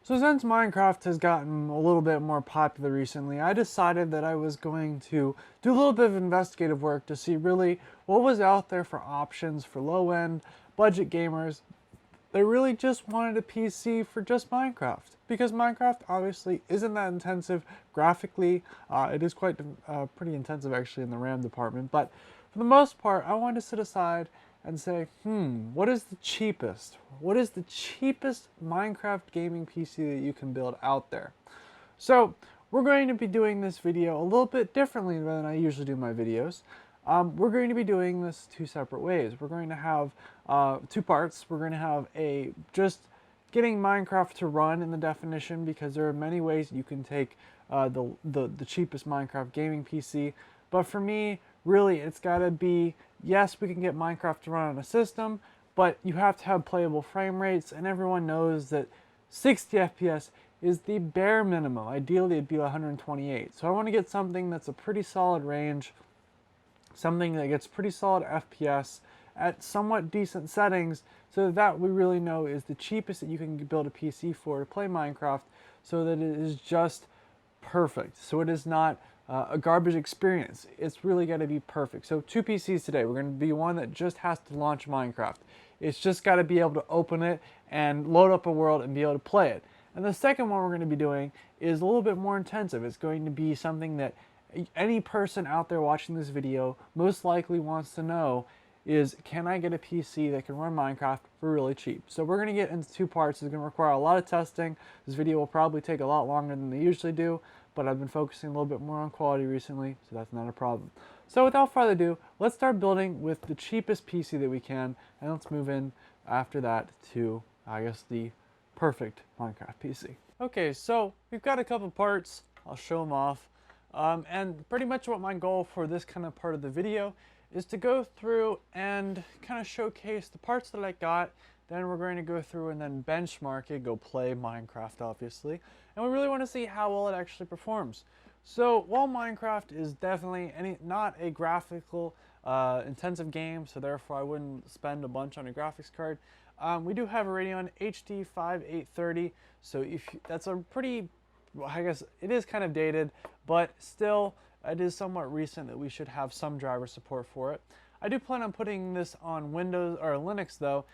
So since Minecraft has gotten a little bit more popular recently, I decided that I was going to do a little bit of investigative work to see really what was out there for options for low-end budget gamers that really just wanted a PC for just Minecraft. Because Minecraft obviously isn't that intensive graphically. It is quite pretty intensive actually in the RAM department, but for the most part, I wanted to sit aside and say, what is the cheapest? What is the cheapest Minecraft gaming PC that you can build out there? So we're going to be doing this video a little bit differently than I usually do my videos. We're going to be doing this two separate ways. We're going to have two parts. We're going to have a just getting Minecraft to run in the definition, because there are many ways you can take the cheapest Minecraft gaming PC. But for me, really, it's got to be, yes, we can get Minecraft to run on a system, but you have to have playable frame rates, and everyone knows that 60 FPS is the bare minimum. Ideally, it'd be 128. So I want to get something that's a pretty solid range, something that gets pretty solid FPS at somewhat decent settings, so that we really know is the cheapest that you can build a PC for to play Minecraft, so that it is just perfect. So it is not a garbage experience. It's really got to be perfect. So two PCs today. We're going to be one that just has to launch Minecraft. It's just got to be able to open it and load up a world and be able to play it. And the second one we're going to be doing is a little bit more intensive. It's going to be something that any person out there watching this video most likely wants to know is, can I get a PC that can run Minecraft for really cheap? So we're going to get into two parts. It's going to require a lot of testing. This video will probably take a lot longer than they usually do, but I've been focusing a little bit more on quality recently, so that's not a problem. So without further ado, let's start building with the cheapest PC that we can, and let's move in after that to, I guess, the perfect Minecraft PC. Okay, so we've got a couple parts. I'll show them off. And pretty much what my goal for this kind of part of the video is to go through and kind of showcase the parts that I got. Then we're going to go through and then benchmark it, go play Minecraft obviously. And we really want to see how well it actually performs. So while Minecraft is definitely not a graphical intensive game, so therefore I wouldn't spend a bunch on a graphics card, we do have a Radeon HD 5830, so that's a pretty, well, I guess it is kind of dated, but still it is somewhat recent that we should have some driver support for it. I do plan on putting this on Windows or Linux though,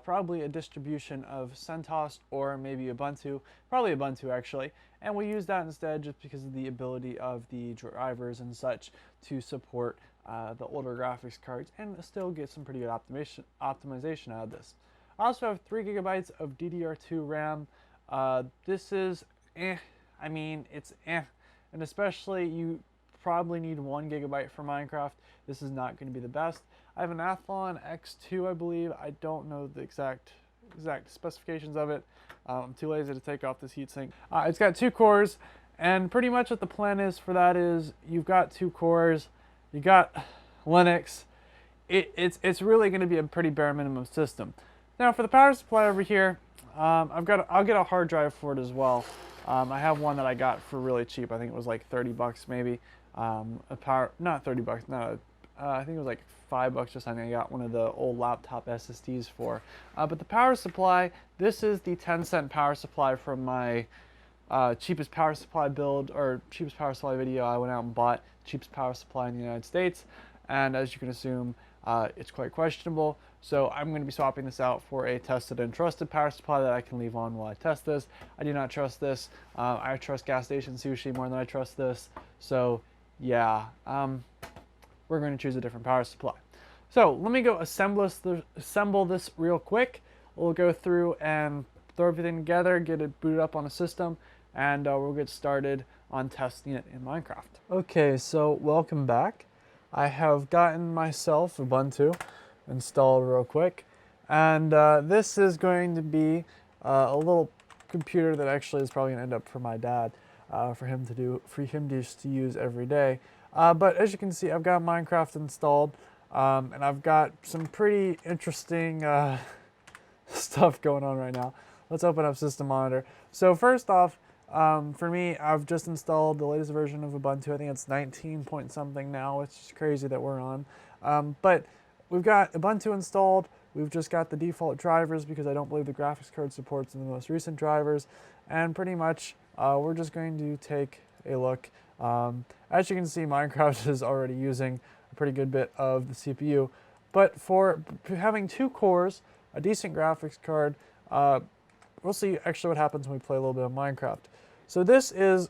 probably a distribution of CentOS or maybe Ubuntu, probably Ubuntu actually, and we'll use that instead just because of the ability of the drivers and such to support the older graphics cards and still get some pretty good optimization out of this. I also have 3 gigabytes of DDR2 RAM. This is I mean, it's and especially you probably need 1 gigabyte for Minecraft. This is not going to be the best. I have an Athlon X2, I believe. I don't know the exact specifications of it. I'm too lazy to take off this heatsink. It's got 2 cores, and pretty much what the plan is for that is you've got 2 cores, you got Linux. It's really going to be a pretty bare minimum system. Now for the power supply over here, I'll get a hard drive for it as well. I have one that I got for really cheap. I think it was like 30 bucks maybe. Not 30 bucks, no, I think it was like $5 or something. I got one of the old laptop SSDs for. But the power supply, this is the 10-cent power supply from my cheapest power supply build, or cheapest power supply video. I went out and bought cheapest power supply in the United States. And as you can assume, it's quite questionable. So I'm going to be swapping this out for a tested and trusted power supply that I can leave on while I test this. I do not trust this. I trust gas station sushi more than I trust this. So yeah, we're going to choose a different power supply. So let me go assemble this real quick. We'll go through and throw everything together, get it booted up on a system, and we'll get started on testing it in Minecraft. Okay, so welcome back. I have gotten myself Ubuntu installed real quick, and this is going to be a little computer that actually is probably going to end up for my dad, for him just to use every day. But as you can see, I've got Minecraft installed, and I've got some pretty interesting stuff going on right now. Let's open up System Monitor. So first off, for me, I've just installed the latest version of Ubuntu. I think it's 19 point something now, which is crazy that we're on. But we've got Ubuntu installed. We've just got the default drivers because I don't believe the graphics card supports the most recent drivers. and pretty much we're just going to take a look. As you can see, Minecraft is already using a pretty good bit of the CPU, but for having 2 cores, a decent graphics card, we'll see actually what happens when we play a little bit of Minecraft. So this is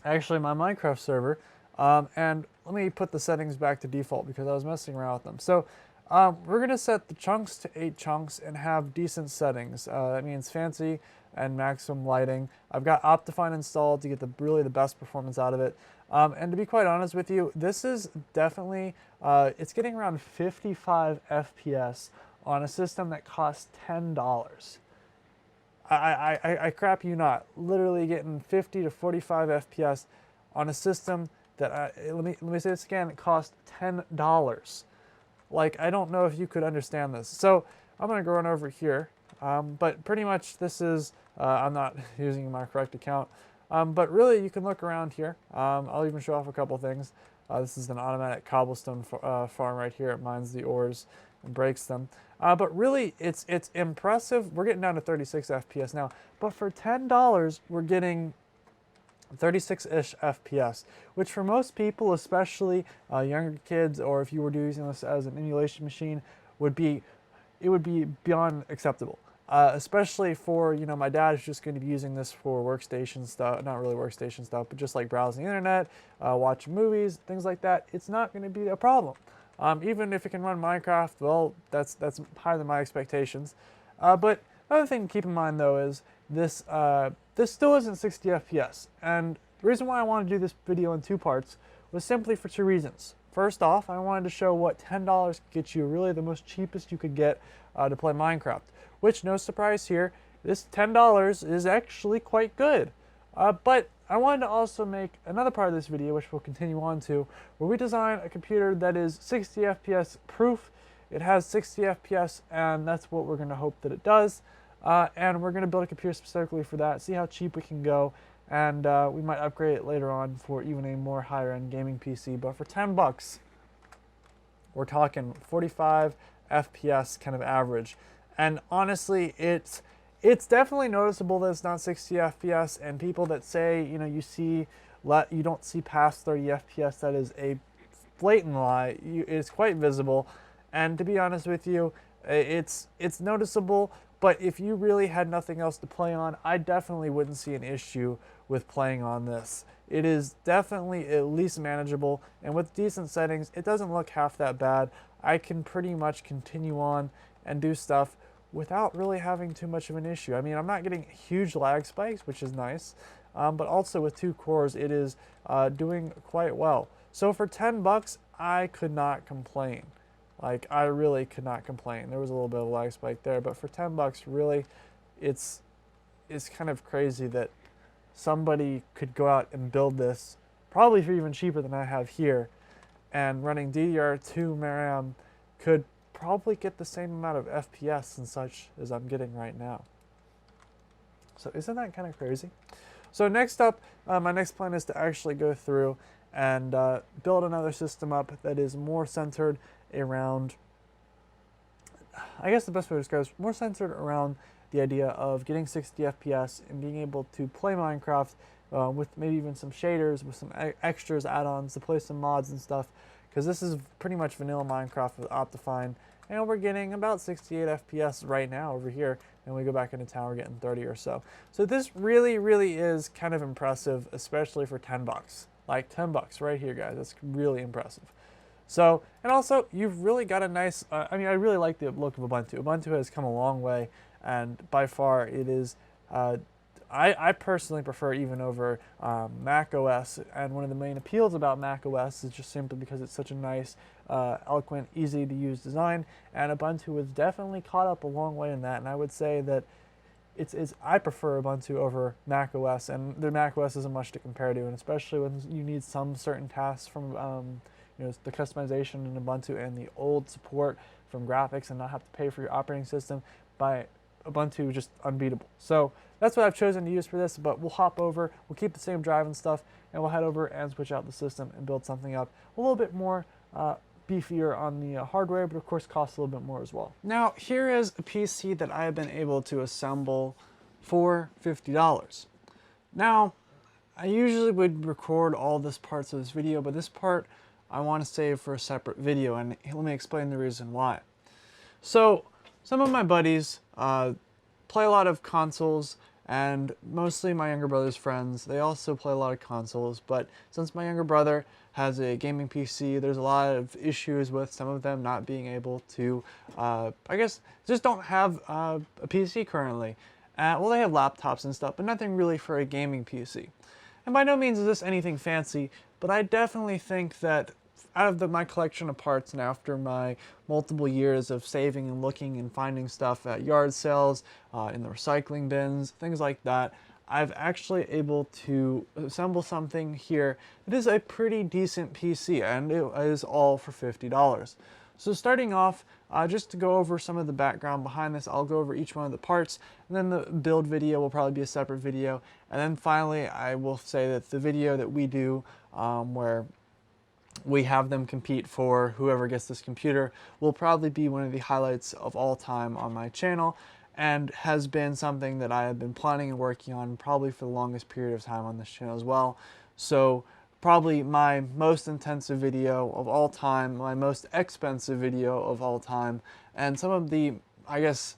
actually my Minecraft server, and let me put the settings back to default because I was messing around with them. So we're going to set the chunks to 8 chunks and have decent settings. That means fancy and maximum lighting. I've got Optifine installed to get really the best performance out of it. And to be quite honest with you, this is definitely, it's getting around 55 FPS on a system that costs $10. I crap you not, literally getting 50 to 45 FPS on a system that, let me say this again, it cost $10. Like, I don't know if you could understand this. So I'm gonna go on over here, but pretty much this is, I'm not using my correct account, but really you can look around here. I'll even show off a couple things. This is an automatic cobblestone farm right here. It mines the ores and breaks them. But really, it's impressive. We're getting down to 36 FPS now, but for $10, we're getting 36-ish FPS, which for most people, especially younger kids, or if you were using this as an emulation machine, would be beyond acceptable. Especially for, you know, my dad is just going to be using this for workstation stuff, not really workstation stuff, but just like browsing the internet, watching movies, things like that. It's not going to be a problem. Even if it can run Minecraft, well, that's higher than my expectations. But another thing to keep in mind though is this this still isn't 60 FPS, and the reason why I wanted to do this video in 2 parts was simply for 2 reasons. First off, I wanted to show what $10 could get you, really the most cheapest you could get to play Minecraft, which, no surprise here, this $10 is actually quite good. But I wanted to also make another part of this video, which we'll continue on to, where we design a computer that is 60 FPS proof. It has 60 FPS, and that's what we're going to hope that it does. And we're going to build a computer specifically for that, see how cheap we can go, and we might upgrade it later on for even a more higher-end gaming PC. But for 10 bucks, we're talking 45 FPS kind of average. And honestly, it's definitely noticeable that it's not 60 FPS, and people that say, you know, you don't see past 30 FPS, that is a blatant lie. It's quite visible, and to be honest with you, it's noticeable. But if you really had nothing else to play on, I definitely wouldn't see an issue with playing on this. It is definitely at least manageable, and with decent settings, it doesn't look half that bad. I can pretty much continue on and do stuff without really having too much of an issue. I mean, I'm not getting huge lag spikes, which is nice, but also with 2 cores, it is doing quite well. So for 10 bucks, I could not complain. Like, I really could not complain. There was a little bit of a lag spike there, but for 10 bucks, really, it's kind of crazy that somebody could go out and build this, probably for even cheaper than I have here, and running DDR2 RAM could probably get the same amount of FPS and such as I'm getting right now. So isn't that kind of crazy? So next up, my next plan is to actually go through and build another system up that is more centered around, I guess the best way to describe it is more centered around the idea of getting 60 FPS and being able to play Minecraft with maybe even some shaders, with some extras, add-ons, to play some mods and stuff, because this is pretty much vanilla Minecraft with Optifine, and we're getting about 68 FPS right now over here, and we go back into town, we're getting 30 or so. So this really is kind of impressive, especially for 10 bucks. Like 10 bucks right here, guys. That's really impressive. So, and also, you've really got a nice, I mean, I really like the look of Ubuntu. Ubuntu has come a long way, and by far it is, I personally prefer even over Mac OS, and one of the main appeals about Mac OS is just simply because it's such a nice, eloquent, easy to use design, and Ubuntu has definitely caught up a long way in that, and I would say that I prefer Ubuntu over Mac OS, and the Mac OS isn't much to compare to, and especially when you need some certain tasks from you know, the customization in Ubuntu and the old support from graphics, and not have to pay for your operating system, by Ubuntu just unbeatable. So that's what I've chosen to use for this, but we'll hop over, we'll keep the same drive and stuff, and we'll head over and switch out the system and build something up a little bit more beefier on the hardware, but of course costs a little bit more as well. Now here is a PC that I have been able to assemble for $50. Now, I usually would record all this parts of this video, but this part I want to save for a separate video, and let me explain the reason why. So, some of my buddies play a lot of consoles, and mostly my younger brother's friends, they also play a lot of consoles, but since my younger brother has a gaming PC, there's a lot of issues with some of them not being able to, I guess, just don't have a PC currently. Well, they have laptops and stuff, but nothing really for a gaming PC. And by no means is this anything fancy, but I definitely think that out of my collection of parts, and after my multiple years of saving and looking and finding stuff at yard sales, in the recycling bins, things like that, I've actually able to assemble something here that is a pretty decent PC, and it is all for $50. So starting off, just to go over some of the background behind this, I'll go over each one of the parts, and then the build video will probably be a separate video, and then finally I will say that the video that we do where we have them compete for whoever gets this computer will probably be one of the highlights of all time on my channel, and has been something that I have been planning and working on probably for the longest period of time on this channel as well. So probably my most intensive video of all time, my most expensive video of all time, and some of the, I guess,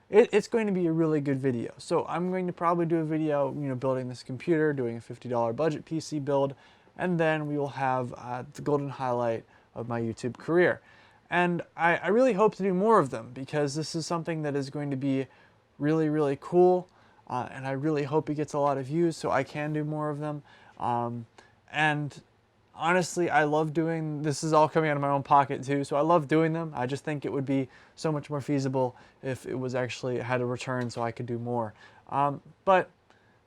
it's going to be a really good video. So I'm going to probably do a video, building this computer, doing a $50 budget PC build, and then we will have the golden highlight of my YouTube career. And I really hope to do more of them, because this is something that is going to be really, really cool, and I really hope it gets a lot of views so I can do more of them. And honestly, I love doing, this is all coming out of my own pocket too, so I love doing them. I just think it would be so much more feasible if it was actually had a return so I could do more. But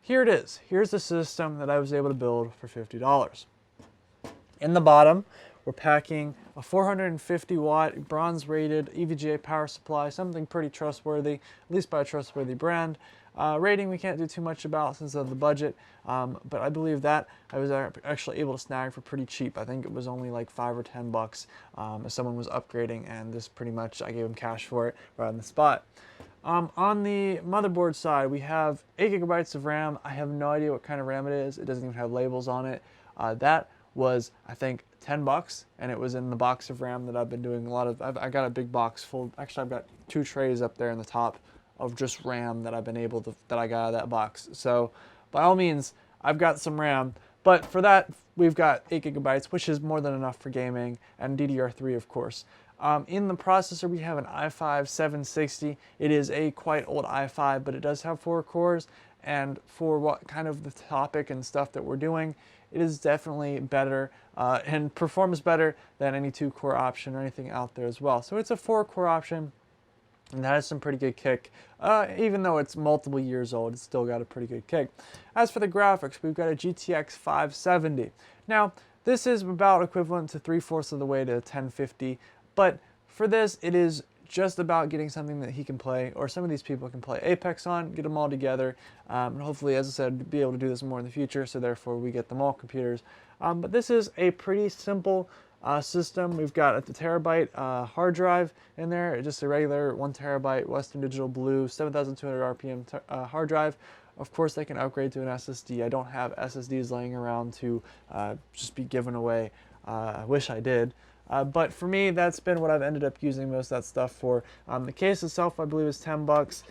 here it is. Here's the system that I was able to build for $50. In the bottom, we're packing a 450 watt bronze rated EVGA power supply, something pretty trustworthy, at least by a trustworthy brand. Rating we can't do too much about since of the budget, but I believe that I was actually able to snag for pretty cheap. I think it was only like $5 or $10 as someone was upgrading, and this pretty much I gave him cash for it right on the spot. On the motherboard side, we have 8 gigabytes of RAM. I have no idea what kind of RAM it is. It doesn't even have labels on it. That was, I think, $10, and it was in the box of RAM that I've been doing a lot of. I got a big box full. Actually, I've got 2 trays up there in the top of just RAM that I've been able to, that I got out of that box. So by all means, I've got some RAM, but for that, we've got 8 gigabytes, which is more than enough for gaming, and DDR3, of course. In the processor, we have an i5-760. It is a quite old i5, but it does have 4 cores, and for what kind of the topic and stuff that we're doing, it is definitely better and performs better than any 2-core option or anything out there as well. So it's a 4-core option, and that has some pretty good kick. Even though it's multiple years old, it's still got a pretty good kick. As for the graphics, we've got a GTX 570. Now, this is about equivalent to 3/4 of the way to 1050, but for this, it is just about getting something that he can play, or some of these people can play Apex on, get them all together, and hopefully, as I said, be able to do this more in the future, so therefore we get them all computers. But this is a pretty simple system. We've got a terabyte hard drive in there, just a regular 1 terabyte Western Digital Blue 7200 RPM hard drive. Of course, they can upgrade to an SSD. I don't have SSDs laying around to just be given away. I wish I did. But for me, that's been what I've ended up using most of that stuff for. The case itself, I believe, is $10.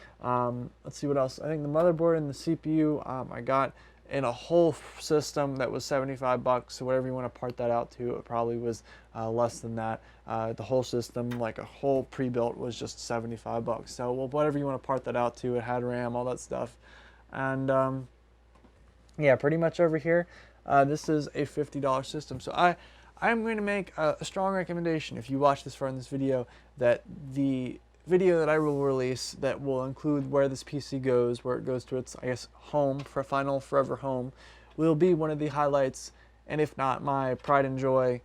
Let's see what else. I think the motherboard and the CPU I got in a whole system that was $75. So whatever you want to part that out to, it probably was less than that. The whole system, like a whole pre-built, was just $75. So well, whatever you want to part that out to, it had RAM, all that stuff. And yeah, pretty much over here, this is a $50 system. So I'm going to make a strong recommendation, if you watch this far in this video, that the video that I will release that will include where this PC goes, where it goes to its, I guess, home, for final forever home, will be one of the highlights, and if not my pride and joy,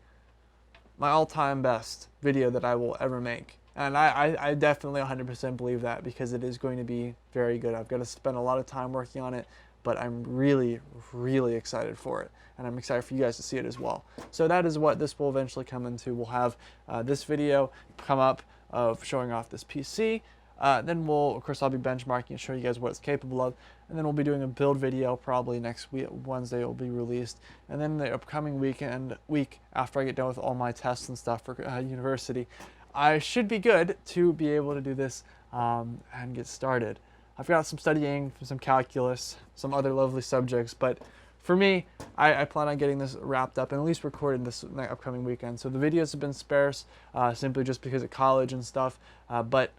my all-time best video that I will ever make. And I definitely 100% believe that, because it is going to be very good. I've got to spend a lot of time working on it, but I'm really, really excited for it. And I'm excited for you guys to see it as well. So that is what this will eventually come into. We'll have this video come up of showing off this PC. Then of course, I'll be benchmarking and show you guys what it's capable of. And then we'll be doing a build video probably next week, Wednesday it will be released. And then the upcoming week after I get done with all my tests and stuff for university, I should be good to be able to do this and get started. I've got some studying for some calculus, some other lovely subjects, but for me, I plan on getting this wrapped up and at least recorded this upcoming weekend. So the videos have been sparse, simply just because of college and stuff, but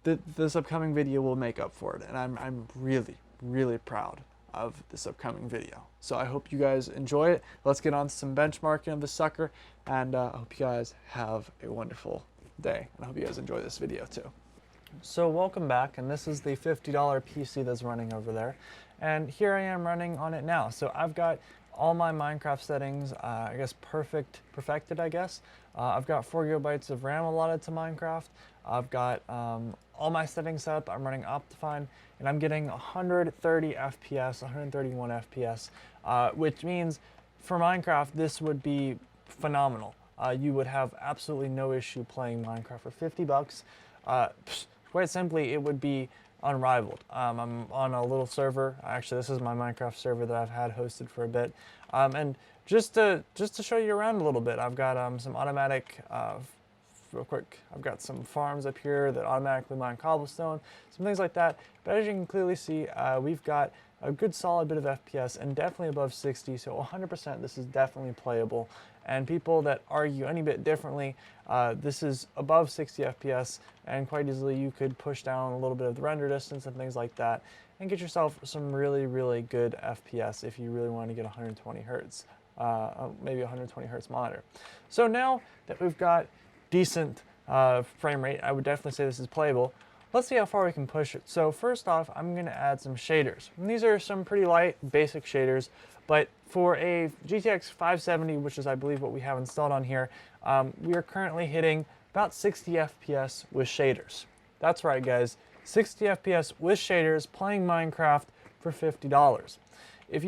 this upcoming video will make up for it, and I'm really, really proud of this upcoming video. So I hope you guys enjoy it. Let's get on to some benchmarking of the sucker, and I hope you guys have a wonderful day, and I hope you guys enjoy this video too. So welcome back, and this is the $50 PC that's running over there, and here I am running on it now. So I've got all my Minecraft settings, I guess perfected, I guess. I've got 4 gigabytes of RAM allotted to Minecraft. I've got all my settings set up. I'm running Optifine, and I'm getting 130 FPS, 131 FPS, which means for Minecraft, this would be phenomenal. You would have absolutely no issue playing Minecraft for 50 bucks. Quite simply, it would be unrivaled. I'm on a little server. Actually, this is my Minecraft server that I've had hosted for a bit. And just to show you around a little bit, I've got some automatic, real quick, I've got some farms up here that automatically mine cobblestone, some things like that. But as you can clearly see, we've got a good solid bit of FPS and definitely above 60, so 100% this is definitely playable. And people that argue any bit differently, this is above 60 FPS, and quite easily you could push down a little bit of the render distance and things like that and get yourself some really, really good FPS if you really want to get 120 hertz, maybe 120 hertz monitor. So now that we've got decent frame rate, I would definitely say this is playable. Let's see how far we can push it. So first off, I'm going to add some shaders. And these are some pretty light, basic shaders, but for a GTX 570, which is I believe what we have installed on here, we are currently hitting about 60 FPS with shaders. That's right, guys, 60 FPS with shaders playing Minecraft for $50. If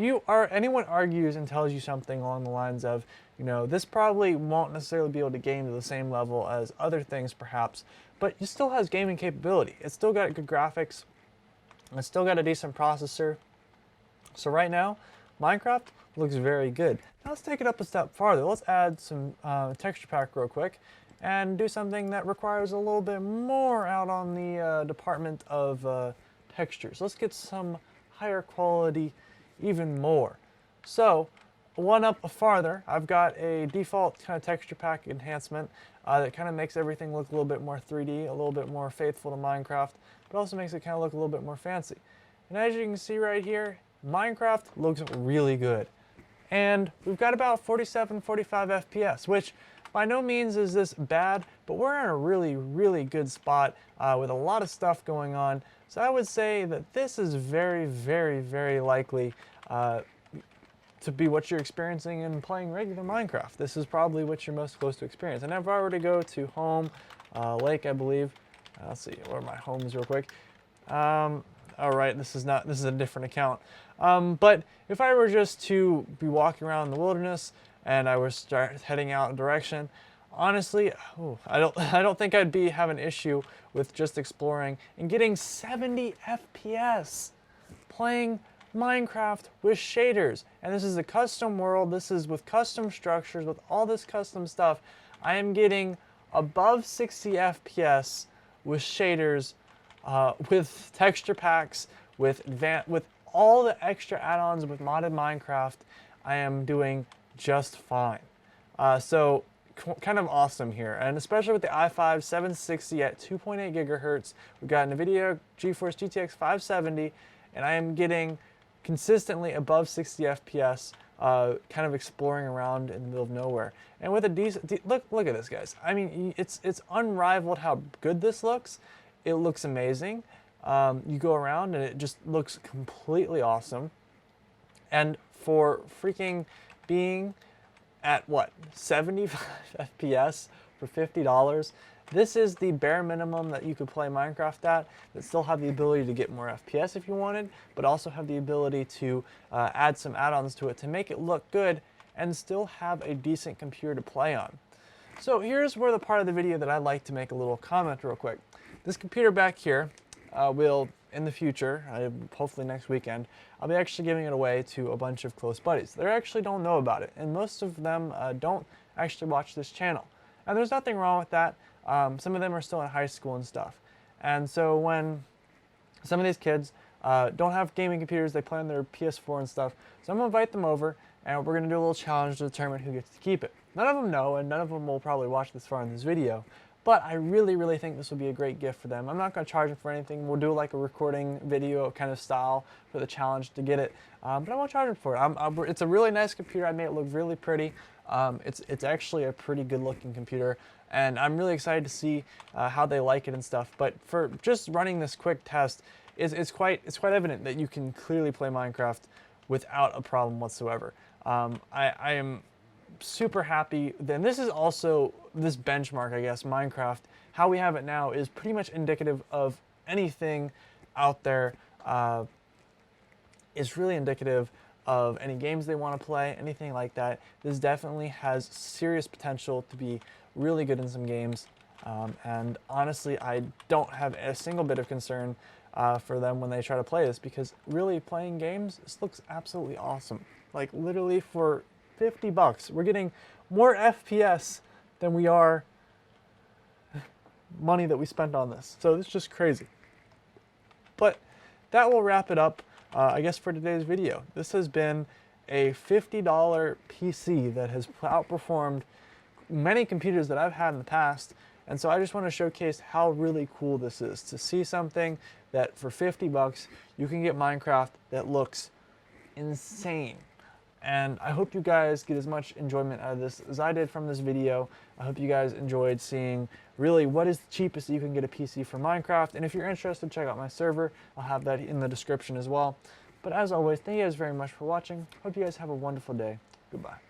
anyone argues and tells you something along the lines of, you know, this probably won't necessarily be able to game to the same level as other things perhaps, but it still has gaming capability. It's still got good graphics. It's still got a decent processor. So right now, Minecraft looks very good. Now let's take it up a step farther. Let's add some texture pack real quick and do something that requires a little bit more out on the department of textures. Let's get some higher quality, even more. So one up farther, I've got a default kind of texture pack enhancement that kind of makes everything look a little bit more 3D, a little bit more faithful to Minecraft, but also makes it kind of look a little bit more fancy. And as you can see right here, Minecraft looks really good. And we've got about 47, 45 FPS, which by no means is this bad, but we're in a really, really good spot with a lot of stuff going on. So I would say that this is very, very, very likely to be what you're experiencing in playing regular Minecraft. This is probably what you're most close to experience. And if I were to go to home, lake, I believe, let's see, where are my homes real quick. All right, this is a different account. But if I were just to be walking around in the wilderness and I was heading out in a direction, honestly, I don't think I'd have an issue with just exploring and getting 70 FPS playing Minecraft with shaders. And this is a custom world. This is with custom structures, with all this custom stuff. I am getting above 60 FPS with shaders, with texture packs, with all the extra add-ons with modded Minecraft. I am doing just fine. So kind of awesome here, and especially with the i5 760 at 2.8 gigahertz. We've got NVIDIA GeForce GTX 570, and I am getting consistently above 60 FPS, kind of exploring around in the middle of nowhere. And with a decent, look at this, guys. I mean, it's unrivaled how good this looks. It looks amazing. You go around and it just looks completely awesome. And for freaking being at what, 75 FPS for $50, this is the bare minimum that you could play Minecraft at, that still have the ability to get more FPS if you wanted, but also have the ability to add some add-ons to it to make it look good and still have a decent computer to play on. So here's where the part of the video that I'd like to make a little comment real quick. this computer back here will, in the future, hopefully next weekend, I'll be actually giving it away to a bunch of close buddies. They actually don't know about it, and most of them don't actually watch this channel. And there's nothing wrong with that. Some of them are still in high school and stuff. And so when some of these kids don't have gaming computers, they play on their PS4 and stuff, so I'm going to invite them over, and we're going to do a little challenge to determine who gets to keep it. None of them know, and none of them will probably watch this far in this video, but I really, really think this will be a great gift for them. I'm not going to charge them for anything. We'll do like a recording video kind of style for the challenge to get it, but I won't charge them for it. It's a really nice computer. I made it look really pretty. It's actually a pretty good looking computer, and I'm really excited to see how they like it and stuff. But for just running this quick test, it's quite evident that you can clearly play Minecraft without a problem whatsoever. I am super happy. Then this is also this benchmark, I guess. Minecraft, how we have it now, is pretty much indicative of anything out there. Is really indicative of any games they want to play, anything like that. This definitely has serious potential to be really good in some games, and honestly, I don't have a single bit of concern for them when they try to play this, because really playing games, this looks absolutely awesome. Like literally for 50 bucks, we're getting more FPS than we are money that we spent on this. So it's just crazy. But that will wrap it up, I guess, for today's video. This has been a $50 PC that has outperformed many computers that I've had in the past. And so I just want to showcase how really cool this is, to see something that for 50 bucks you can get Minecraft that looks insane. And I hope you guys get as much enjoyment out of this as I did from this video. I hope you guys enjoyed seeing really what is the cheapest you can get a PC for Minecraft. And if you're interested, check out my server. I'll have that in the description as well. But as always, thank you guys very much for watching. Hope you guys have a wonderful day. Goodbye.